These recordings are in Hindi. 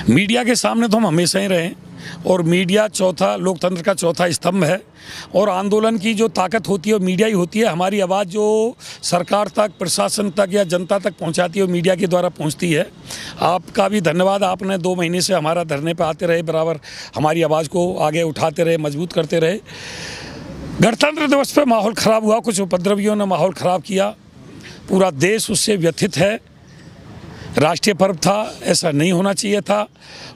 मीडिया के सामने तो हम हमेशा ही रहे और मीडिया चौथा लोकतंत्र का चौथा स्तंभ है और आंदोलन की जो ताकत होती है वो मीडिया ही होती है। हमारी आवाज़ जो सरकार तक, प्रशासन तक या जनता तक पहुंचाती है वो मीडिया के द्वारा पहुंचती है। आपका भी धन्यवाद, आपने 2 महीने से हमारा धरने पर आते रहे, बराबर हमारी आवाज़ को आगे उठाते रहे, मजबूत करते रहे। गणतंत्र दिवस पर माहौल ख़राब हुआ, कुछ उपद्रवियों ने माहौल ख़राब किया, पूरा देश उससे व्यथित है। राष्ट्रीय पर्व था, ऐसा नहीं होना चाहिए था।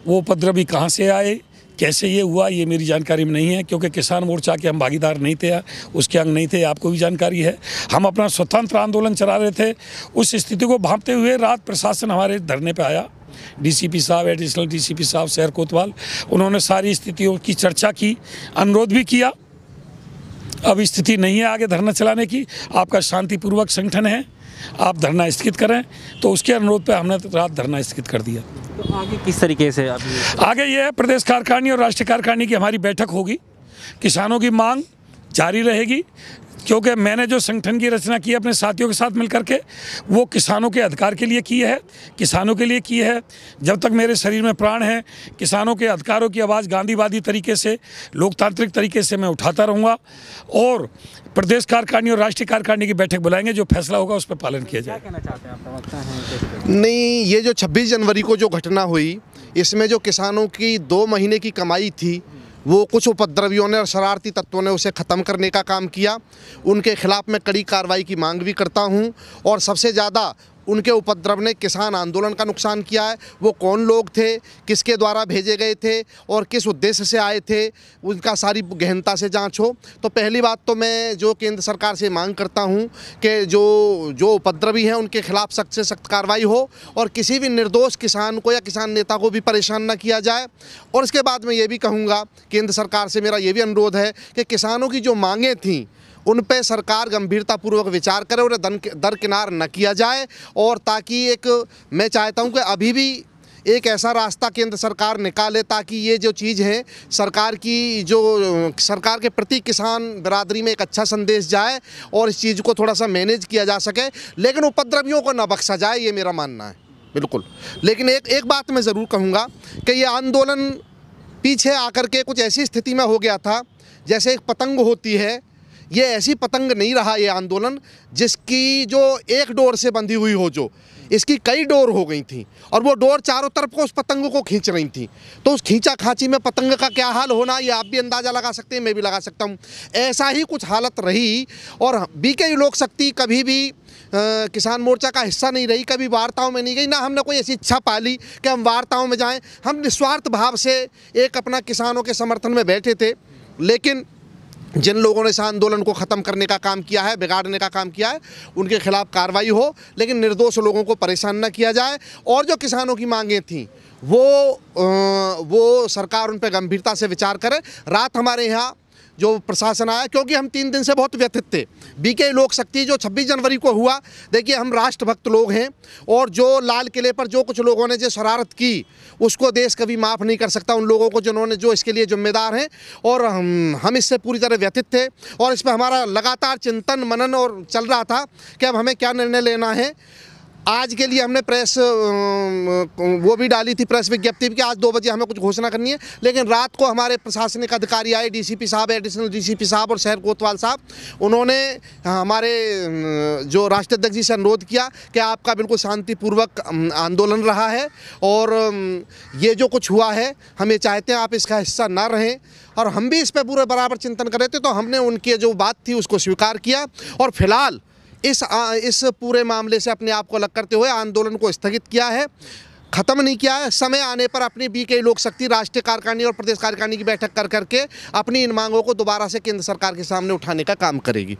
वो उपद्रवी कहाँ से आए, कैसे ये हुआ, ये मेरी जानकारी में नहीं है, क्योंकि किसान मोर्चा के हम भागीदार नहीं थे, उसके अंग नहीं थे, आपको भी जानकारी है। हम अपना स्वतंत्र आंदोलन चला रहे थे। उस स्थिति को भांपते हुए रात प्रशासन हमारे धरने पे आया। डीसीपी साहब, एडिशनल डीसीपी साहब शहर कोतवाल, उन्होंने सारी स्थितियों की चर्चा की, अनुरोध भी किया। अब स्थिति नहीं है आगे धरना चलाने की, आपका शांतिपूर्वक संगठन है, आप धरना स्थगित करें, तो उसके अनुरोध पे हमने रात धरना स्थगित कर दिया। तो आगे किस तरीके से अभी आगे ये है, प्रदेश कार्यकारिणी और राष्ट्रीय कार्यकारिणी की हमारी बैठक होगी। किसानों की मांग जारी रहेगी, क्योंकि मैंने जो संगठन की रचना की है अपने साथियों के साथ मिलकर के, वो किसानों के अधिकार के लिए की है, किसानों के लिए की है। जब तक मेरे शरीर में प्राण है, किसानों के अधिकारों की आवाज़ गांधीवादी तरीके से, लोकतांत्रिक तरीके से मैं उठाता रहूँगा और प्रदेश कार्यकारिणी और राष्ट्रीय कार्यकारिणी की बैठक बुलाएंगे, जो फैसला होगा उस पर पालन किया जाए। क्या कहना चाहते हैं आप, प्रवक्ता हैं? नहीं, ये जो 26 जनवरी को जो घटना हुई, इसमें जो किसानों की 2 महीने की कमाई थी, वो कुछ उपद्रवियों ने और शरारती तत्वों ने उसे ख़त्म करने का काम किया। उनके खिलाफ़ मैं कड़ी कार्रवाई की मांग भी करता हूं और सबसे ज़्यादा उनके उपद्रव ने किसान आंदोलन का नुकसान किया है। वो कौन लोग थे, किसके द्वारा भेजे गए थे और किस उद्देश्य से आए थे, उनका सारी गहनता से जांच हो। तो पहली बात तो मैं जो केंद्र सरकार से मांग करता हूं कि जो उपद्रवी हैं उनके खिलाफ सख्त से सख्त कार्रवाई हो और किसी भी निर्दोष किसान को या किसान नेता को भी परेशान न किया जाए। और इसके बाद मैं ये भी कहूँगा, केंद्र सरकार से मेरा ये भी अनुरोध है कि किसानों की जो मांगें थीं उन पे सरकार गंभीरतापूर्वक विचार करे और दरकिनार न किया जाए। और ताकि मैं चाहता हूं कि अभी भी एक ऐसा रास्ता केंद्र सरकार निकाले ताकि ये जो चीज़ है सरकार के प्रति किसान बिरादरी में एक अच्छा संदेश जाए और इस चीज़ को थोड़ा सा मैनेज किया जा सके, लेकिन उपद्रवियों को न बख्शा जाए, ये मेरा मानना है बिल्कुल। लेकिन एक बात मैं ज़रूर कहूँगा कि ये आंदोलन पीछे आकर के कुछ ऐसी स्थिति में हो गया था जैसे एक पतंग होती है। ये ऐसी पतंग नहीं रहा ये आंदोलन जिसकी जो एक डोर से बंधी हुई हो, जो इसकी कई डोर हो गई थी और वो डोर चारों तरफ को उस पतंग को खींच रही थी। तो उस खींचा खांची में पतंग का क्या हाल होना, ये आप भी अंदाज़ा लगा सकते हैं, मैं भी लगा सकता हूँ। ऐसा ही कुछ हालत रही और बीके लोक शक्ति कभी भी किसान मोर्चा का हिस्सा नहीं रही, कभी वार्ताओं में नहीं गई, ना हमने कोई ऐसी इच्छा पाली कि हम वार्ताओं में जाएँ। हम निस्वार्थ भाव से एक अपना किसानों के समर्थन में बैठे थे। लेकिन जिन लोगों ने इस आंदोलन को ख़त्म करने का काम किया है, बिगाड़ने का काम किया है, उनके खिलाफ कार्रवाई हो, लेकिन निर्दोष लोगों को परेशान न किया जाए। और जो किसानों की मांगें थीं वो सरकार उन पर गंभीरता से विचार करे। रात हमारे यहाँ जो प्रशासन आया, क्योंकि हम 3 दिन से बहुत व्यथित थे। बीके लोक शक्ति जो 26 जनवरी को हुआ, देखिए हम राष्ट्रभक्त लोग हैं और जो लाल किले पर जो कुछ लोगों ने जो शरारत की उसको देश कभी माफ़ नहीं कर सकता, उन लोगों को जिन्होंने जो इसके लिए जिम्मेदार हैं। और हम इससे पूरी तरह व्यथित थे और इस पर हमारा लगातार चिंतन मनन और चल रहा था कि अब हमें क्या निर्णय लेना है। आज के लिए हमने प्रेस वो भी डाली थी, प्रेस विज्ञप्ति कि आज 2 बजे हमें कुछ घोषणा करनी है। लेकिन रात को हमारे प्रशासनिक अधिकारी आए, डीसीपी साहब, एडिशनल डीसीपी साहब और शहर कोतवाल साहब, उन्होंने हमारे जो राष्ट्रीय अध्यक्ष जी से अनुरोध किया कि आपका बिल्कुल शांतिपूर्वक आंदोलन रहा है और ये जो कुछ हुआ है हम ये चाहते हैं आप इसका हिस्सा ना रहें। और हम भी इस पर पूरे बराबर चिंतन कर रहे थे, तो हमने उनकी जो बात थी उसको स्वीकार किया और फिलहाल इस पूरे मामले से अपने आप को अलग करते हुए आंदोलन को स्थगित किया है, ख़त्म नहीं किया है। समय आने पर अपनी बीके लोक शक्ति राष्ट्रीय कार्यकारिणी और प्रदेश कार्यकारिणी की बैठक कर करके अपनी इन मांगों को दोबारा से केंद्र सरकार के सामने उठाने का काम करेगी।